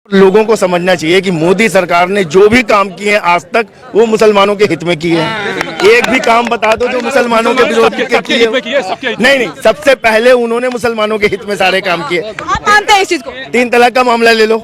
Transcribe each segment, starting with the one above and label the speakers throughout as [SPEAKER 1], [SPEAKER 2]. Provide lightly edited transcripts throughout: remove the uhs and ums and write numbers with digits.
[SPEAKER 1] लोगों को समझना चाहिए कि मोदी सरकार ने जो भी काम किए हैं आज तक वो मुसलमानों के हित में किए हैं। एक भी काम बता दो जो मुसलमानों के विरोध के किए। नहीं, सबसे पहले उन्होंने मुसलमानों के हित में सारे काम किए।
[SPEAKER 2] आप मानते हैं इस चीज को?
[SPEAKER 1] 3 तलाक का मामला ले लो,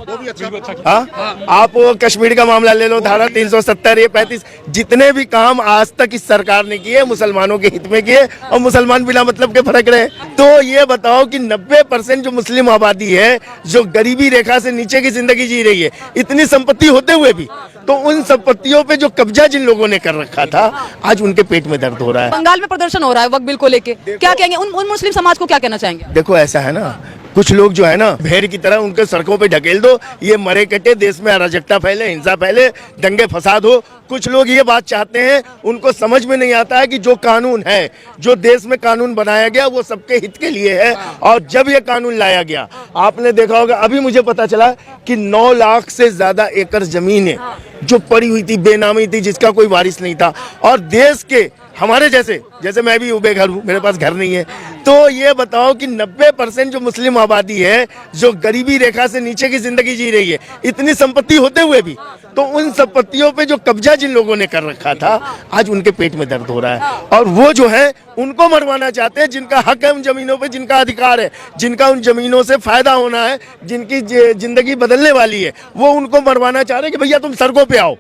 [SPEAKER 1] हाँ, आप वो कश्मीर का मामला ले लो, धारा 370, ये 35, जितने भी काम आज तक इस सरकार ने किए मुसलमानों के हित में किए और मुसलमान बिना मतलब के फर्क रहे। तो ये बताओ कि 90% जो मुस्लिम आबादी है जो गरीबी रेखा से नीचे की जिंदगी जी रही है, इतनी संपत्ति होते हुए भी, तो उन संपत्तियों पे जो कब्जा जिन लोगों ने कर रखा था आज उनके पेट में दर्द हो रहा है।
[SPEAKER 2] बंगाल में प्रदर्शन हो रहा है वक्फ बिल को लेके, क्या कहेंगे उन मुस्लिम समाज को, क्या कहना चाहेंगे?
[SPEAKER 1] देखो ऐसा है ना, कुछ लोग जो है ना भेड़ की तरह उनके सड़कों पे ढकेल दो, ये मरे कटे, देश में अराजकता फैले, हिंसा फैले, दंगे फसाद हो। कुछ लोग ये बात चाहते हैं, उनको समझ में नहीं आता है कि जो कानून है, जो देश में कानून बनाया गया वो सबके हित के लिए है। और जब ये कानून लाया गया, आपने देखा होगा, अभी मुझे पता चला कि 9 लाख से ज्यादा एकड़ जमीन है जो पड़ी हुई थी, बेनामी थी, जिसका कोई वारिस नहीं था। और देश के हमारे जैसे मैं भी बेघर हूँ, मेरे पास घर नहीं है, तो ये बताओ कि 90% जो मुस्लिम आबादी है जो गरीबी रेखा से नीचे की जिंदगी जी रही है, इतनी संपत्ति होते हुए भी, तो उन संपत्तियों पे जो कब्जा जिन लोगों ने कर रखा था आज उनके पेट में दर्द हो रहा है। और वो जो है उनको मरवाना चाहते हैं जिनका हक है उन जमीनों पे, जिनका अधिकार है, जिनका उन जमीनों से फायदा होना है, जिनकी जिंदगी बदलने वाली है, वो उनको मरवाना चाह रहे हैं कि भैया तुम सड़कों पे आओ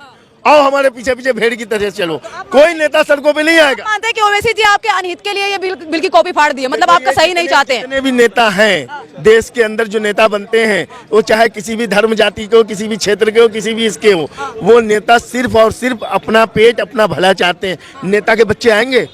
[SPEAKER 1] हमारे पीछे पीछे भेड़ की तरह चलो। कोई नेता सड़कों पे नहीं आएगा।
[SPEAKER 2] मानते हैं कि ओवैसी जी आपके अनहित के लिए ये बिल की कॉपी फाड़ दी है, मतलब आपका सही नहीं चाहते हैं?
[SPEAKER 1] जितने भी नेता हैं देश के अंदर, जो नेता बनते हैं, वो चाहे किसी भी धर्म जाति के हो, किसी भी क्षेत्र के हो, किसी भी इसके हो, वो नेता सिर्फ और सिर्फ अपना पेट, अपना भला चाहते हैं। नेता के बच्चे आएंगे,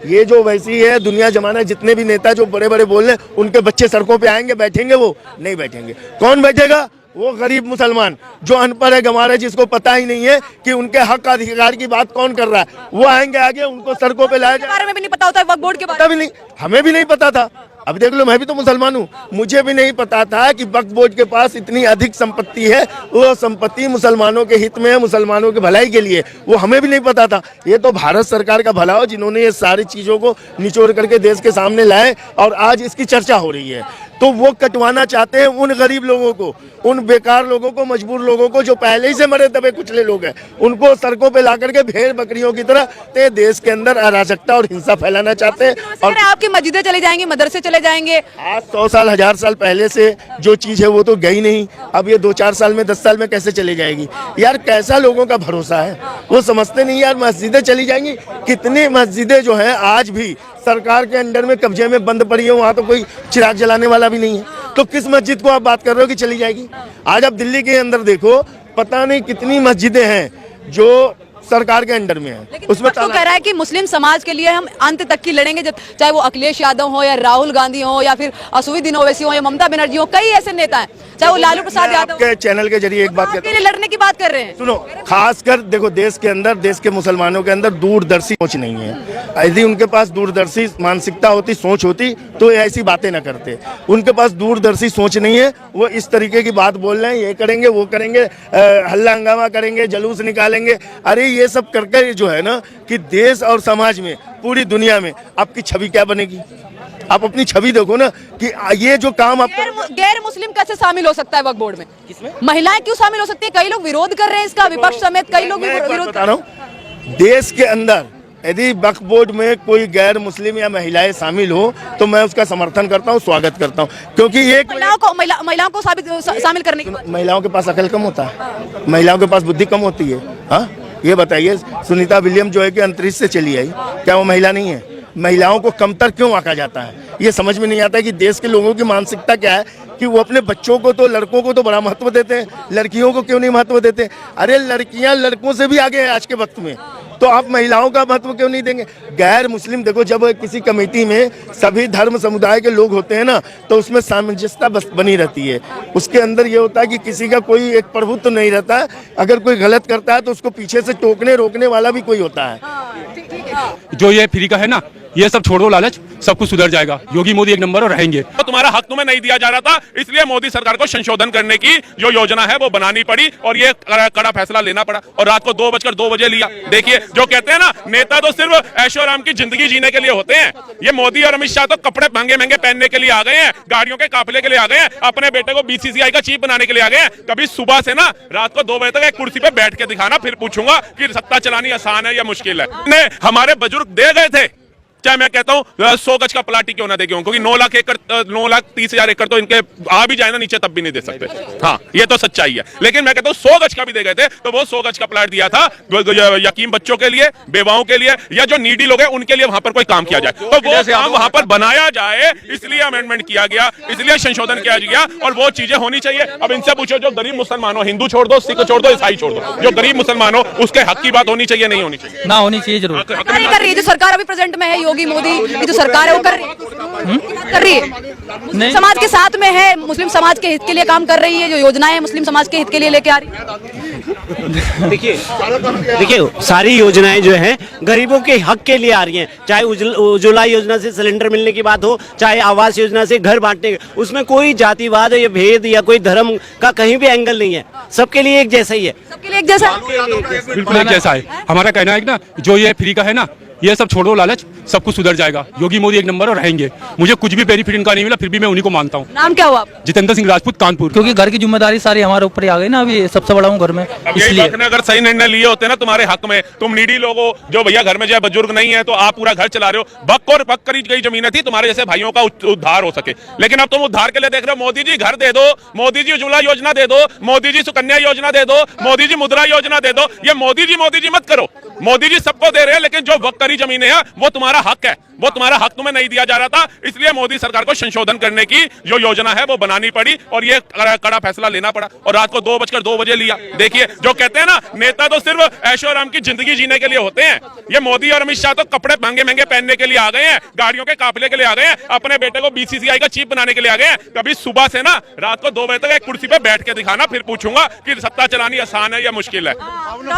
[SPEAKER 1] ये जो वैसी है दुनिया जमाना, जितने भी नेता जो बड़े बड़े बोल रहे, उनके बच्चे सड़कों पे आएंगे, बैठेंगे? वो नहीं बैठेंगे। कौन बैठेगा? वो गरीब मुसलमान जो अनपढ़ है, गंवार है, जिसको पता ही नहीं है कि उनके हक अधिकार की बात कौन कर रहा है, वो आएंगे आगे, उनको सड़कों पे लाया जाए।
[SPEAKER 2] बारे में भी नहीं पता होता है, वक्फ बोर्ड के बारे
[SPEAKER 1] में भी नहीं, हमें भी नहीं पता था। अब देख लो, मैं भी तो मुसलमान हूँ, मुझे भी नहीं पता था कि वक्फ बोर्ड के पास इतनी अधिक संपत्ति है, वो संपत्ति मुसलमानों के हित में है, मुसलमानों के भलाई के लिए, वो हमें भी नहीं पता था। ये तो भारत सरकार का भला हो जिन्होंने ये सारी चीजों को निचोड़ करके देश के सामने लाए और आज इसकी चर्चा हो रही है। तो वो कटवाना चाहते हैं उन गरीब लोगों को, उन बेकार लोगों को, मजबूर लोगों को, जो पहले ही से मरे दबे कुचले लोग हैं, उनको सड़कों पे ला करके भेड़ बकरियों की तरह ते देश के अंदर अराजकता और हिंसा फैलाना चाहते हैं।
[SPEAKER 2] और आपकी मस्जिदें चले जाएंगे, मदरसे चले जाएंगे।
[SPEAKER 1] आज 100 साल 1000 साल पहले से जो चीज है वो तो गई नहीं, अब ये 2-4 साल में 10 साल में कैसे चली जाएगी? यार कैसा लोगों का भरोसा है, वो समझते नहीं यार। मस्जिदें चली जाएंगी, कितनी मस्जिदें जो है आज भी सरकार के अंडर में कब्जे में बंद पड़ी है, वहाँ तो कोई चिराग जलाने वाला भी नहीं है। तो किस मस्जिद को आप बात कर रहे हो कि चली जाएगी? आज आप दिल्ली के अंदर देखो, पता नहीं कितनी मस्जिदें हैं जो सरकार के अंडर में है। उसमें तो
[SPEAKER 2] कह रहा है कि मुस्लिम समाज के लिए हम अंत तक की लड़ेंगे, जब चाहे वो अखिलेश यादव हो या राहुल गांधी हो या फिर असुद्दीन ओवैसी हो या ममता बनर्जी हो, कई ऐसे नेता हैं, चाहे वो लालू प्रसाद यादव
[SPEAKER 1] के चैनल के जरिए एक बात
[SPEAKER 2] के लिए लड़ने की बात कर रहे हैं।
[SPEAKER 1] सुनो, खासकर देखो, देश के अंदर, देश के मुसलमानों के अंदर दूरदर्शी सोच नहीं है। यदि उनके पास दूरदर्शी मानसिकता होती, सोच होती, तो ऐसी बातें न करते। उनके पास दूरदर्शी सोच नहीं है, वो इस तरीके की बात बोल रहे हैं, ये करेंगे, वो करेंगे, हल्ला हंगामा करेंगे, जुलूस निकालेंगे। अरे ये सब करके जो है ना कि देश और समाज में, पूरी दुनिया में आपकी छवि क्या बनेगी? आप अपनी छवि देखो ना कि ये जो काम आप
[SPEAKER 2] गैर मुस्लिम कैसे शामिल हो सकता है वक्फ बोर्ड में? किसमें? महिलाएं क्यों शामिल हो सकती है? कई लोग विरोध कर रहे हैं इसका, विपक्ष समेत कई लोग विरोध
[SPEAKER 1] बता रहा हूँ। देश के अंदर यदि वक्फ बोर्ड में कोई गैर मुस्लिम या महिलाएं शामिल हो तो मैं उसका समर्थन करता हूँ, स्वागत करता हूँ, क्योंकि ये
[SPEAKER 2] महिलाओं को शामिल करने की,
[SPEAKER 1] महिलाओं के पास अकल कम होता है, महिलाओं के पास बुद्धि कम होती है। हाँ, ये बताइए, सुनीता विलियम जो है कि अंतरिक्ष से चली आई, क्या वो महिला नहीं है? महिलाओं को कमतर क्यों आंका जाता है? ये समझ में नहीं आता है कि देश के लोगों की मानसिकता क्या है कि वो अपने बच्चों को तो, लड़कों को तो बड़ा महत्व देते हैं, लड़कियों को क्यों नहीं महत्व देते? अरे लड़कियां लड़कों से भी आगे हैं आज के वक्त में, तो आप महिलाओं का महत्व क्यों नहीं देंगे? गैर मुस्लिम देखो, जब किसी कमेटी में सभी धर्म समुदाय के लोग होते हैं ना, तो उसमें सामंजस्यता बनी रहती है। उसके अंदर ये होता है कि किसी का कोई एक प्रभुत्व नहीं रहता है। अगर कोई गलत करता है तो उसको पीछे से टोकने रोकने वाला भी कोई होता है।
[SPEAKER 3] जो ये फ्री का है ना, ये सब छोड़ो लालच, सब कुछ सुधर जाएगा। योगी मोदी एक नंबर और रहेंगे।
[SPEAKER 4] तो तुम्हारा हक तुम्हें नहीं दिया जा रहा था, इसलिए मोदी सरकार को संशोधन करने की जो योजना है वो बनानी पड़ी और ये कड़ा फैसला लेना पड़ा और रात को 2 बजे लिया। देखिए, जो कहते हैं ना, नेता तो सिर्फ ऐशो आराम की जिंदगी जीने के लिए होते हैं। ये मोदी और अमित शाह तो कपड़े महंगे महंगे पहनने के लिए आ गए हैं, गाड़ियों के काफिले के लिए आ गए हैं, अपने बेटे को बीसीसीआई का चीफ बनाने के लिए आ गए हैं। कभी सुबह से ना रात को 2 बजे तक एक कुर्सी पे बैठ के दिखाना, फिर पूछूंगा कि सत्ता चलानी आसान है या मुश्किल है। ने हमारे बुजुर्ग दे गए थे, चाहे मैं कहता हूँ 100 गज का प्लाट ही क्यों ना दे, क्योंकि 9,30,000 एकड़ तो इनके आ भी जाए ना नीचे तब भी नहीं दे सकते। हाँ, ये तो सच्चाई है। लेकिन मैं कहता हूँ 100 गज का भी दे गए थे, तो वो 100 गज का प्लाट दिया था यतीम बच्चों के लिए, बेवाओं के लिए, या जो नीडी लोग हैं उनके लिए वहां पर कोई काम किया जाए, तो वो काम वहां पर बनाया जाए, इसलिए अमेंडमेंट किया गया, इसलिए संशोधन किया गया और वो चीजें होनी चाहिए। अब इनसे पूछो, जो गरीब मुसलमान हो, हिंदू छोड़ दो, सिख छोड़ दो, ईसाई छोड़ दो, जो गरीब मुसलमान हो उसके हक की बात होनी चाहिए, नहीं होनी चाहिए?
[SPEAKER 5] ना होनी चाहिए जरूर।
[SPEAKER 2] कर रही है जो सरकार अभी प्रेजेंट में है, योगी मोदी की जो सरकार है वो कर रही है, मुस्लिम समाज के साथ में है, मुस्लिम समाज के हित के लिए काम कर रही है, जो योजनाएं है मुस्लिम समाज के हित के लिए लेके आ रही है।
[SPEAKER 6] देखिए सारी योजनाएं जो हैं गरीबों के हक के लिए आ रही हैं, चाहे उज्ज्वला योजना से सिलेंडर मिलने की बात हो, चाहे आवास योजना से घर बांटने, उसमें कोई जातिवाद या भेद या कोई धर्म का कहीं भी एंगल नहीं है, सबके लिए एक जैसा ही है।
[SPEAKER 2] सबके लिए एक जैसा,
[SPEAKER 3] बिल्कुल एक जैसा है। हमारा कहना है कि ना, जो ये फ्री का है ना, ये सब छोड़ो लालच, सब कुछ सुधर जाएगा। योगी मोदी एक नंबर और रहेंगे। मुझे कुछ भी बेनिफिट इनका नहीं मिला, फिर भी मैं उन्हीं को मानता हूँ।
[SPEAKER 2] नाम क्या हुआ आप?
[SPEAKER 3] जितेंद्र सिंह राजपूत, कानपुर।
[SPEAKER 5] क्योंकि घर की जिम्मेदारी सारी हमारे ऊपर ही आ गई ना, अभी सबसे बड़ा हूँ घर में, इसलिए।
[SPEAKER 4] अगर सही निर्णय लिए होते ना तुम्हारे हक में, तुम नीडी लोगों, जो भैया घर में जो बुजुर्ग नहीं है तो आप पूरा घर चला रहे हो, बक करी गई जमीनें थी तुम्हारे जैसे भाइयों का उद्धार हो सके, लेकिन अब तुम उद्धार के लिए देख रहे हो, मोदी जी घर दे दो, मोदी जी उज्ज्वला योजना दे दो, मोदी जी सुकन्या योजना दे दो, मोदी जी मुद्रा योजना दे दो। ये मोदी जी मत करो, मोदी जी सबको दे रहे हैं, लेकिन जो वक्त करी जमीनें हैं वो तुम्हारा हक है, वो तुम्हारा हक तुम्हें नहीं दिया जा रहा था, इसलिए मोदी सरकार को संशोधन करने की जो योजना है वो बनानी पड़ी और ये कड़ा फैसला लेना पड़ा और रात को 2 बजे लिया। देखिए, जो कहते हैं ना, नेता तो सिर्फ ऐशो आराम की जिंदगी जीने के लिए होते हैं। ये मोदी और अमित शाह तो कपड़े महंगे महंगे पहनने के लिए आ गए हैं, गाड़ियों के काफिले के लिए आ गए हैं, अपने बेटे को बीसीसीआई का चीफ बनाने के लिए आ गए हैं। कभी सुबह से ना रात को 2 बजे तक एक कुर्सी पे बैठ के दिखाना, फिर पूछूंगा कि सत्ता चलानी आसान है या मुश्किल है?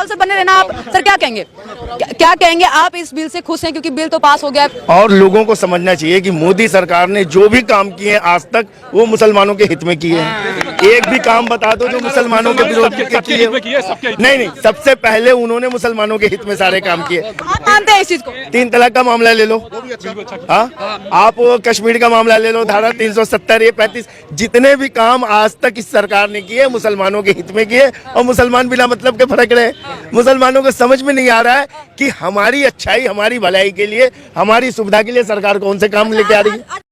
[SPEAKER 2] से बने रहना आप। सर क्या कहेंगे, क्या कहेंगे आप? इस बिल से खुश हैं क्योंकि बिल तो पास हो गया है?
[SPEAKER 1] और लोगों को समझना चाहिए कि मोदी सरकार ने जो भी काम किए हैं आज तक वो मुसलमानों के हित में किए हैं। एक भी काम बता दो जो मुसलमानों के विरोध में किए। नहीं, सबसे पहले उन्होंने मुसलमानों के हित में सारे काम किए।
[SPEAKER 2] आप मानते हैं इस चीज को?
[SPEAKER 1] 3 तलाक का मामला ले लो, हाँ, आप कश्मीर का मामला ले लो, धारा 370, ये 35, जितने भी काम आज तक इस सरकार ने किए मुसलमानों के हित में किए और मुसलमान बिना मतलब के फटक रहे। मुसलमानों को समझ में नहीं आ रहा है कि हमारी अच्छाई, हमारी भलाई के लिए, हमारी सुविधा के लिए सरकार कौन से काम लेके आ रही है।